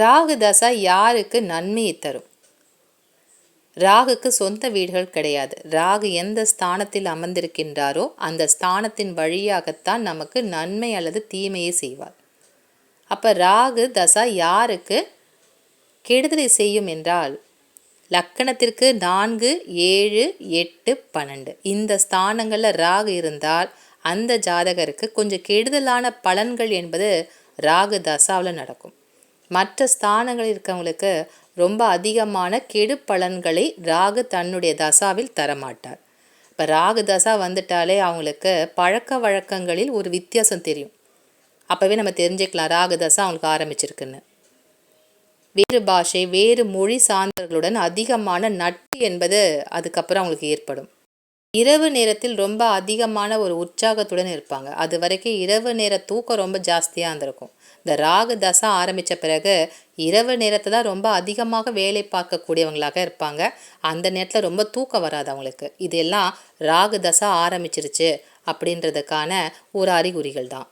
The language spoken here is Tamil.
ராகு தசா யாருக்கு நன்மையை தரும்? ராகுக்கு சொந்த வீடுகள் கிடையாது. ராகு எந்த ஸ்தானத்தில் அமர்ந்திருக்கின்றாரோ அந்த ஸ்தானத்தின் வழியாகத்தான் நமக்கு நன்மை அல்லது தீமையை செய்வார். அப்போ ராகு தசா யாருக்கு கெடுதலை செய்யும் என்றால், லக்கணத்திற்கு 4, 7, 8, 12 இந்த ஸ்தானங்களில் ராகு இருந்தால் அந்த ஜாதகருக்கு கொஞ்சம் கெடுதலான பலன்கள் என்பது ராகு தசாவில் நடக்கும். மற்ற ஸ்தானங்கள் இருக்கவங்களுக்கு ரொம்ப அதிகமான கெடு பலன்களை ராகு தன்னுடைய தசாவில் தரமாட்டார். இப்போ ராகு தசா வந்துட்டாலே அவங்களுக்கு பழக்க வழக்கங்களில் ஒரு வித்தியாசம் தெரியும். அப்போவே நம்ம தெரிஞ்சுக்கலாம் ராகு தசா அவங்களுக்கு ஆரம்பிச்சிருக்குன்னு. வேறு பாஷை வேறு மொழி சார்ந்தவர்களுடன் அதிகமான நட்பு என்பது அதுக்கப்புறம் அவங்களுக்கு ஏற்படும். இரவு நேரத்தில் ரொம்ப அதிகமான ஒரு உற்சாகத்துடன் இருப்பாங்க. அது வரைக்கும் இரவு நேர தூக்கம் ரொம்ப ஜாஸ்தியாக இருந்திருக்கும். இந்த ராகு தசா ஆரம்பித்த பிறகு இரவு நேரத்தை தான் ரொம்ப அதிகமாக வேலை பார்க்கக்கூடியவங்களாக இருப்பாங்க. அந்த நேரத்தில் ரொம்ப தூக்கம் வராது அவங்களுக்கு. இதெல்லாம் ராகு தசா ஆரம்பிச்சிருச்சு அப்படின்றதுக்கான ஒரு அறிகுறிகள் தான்.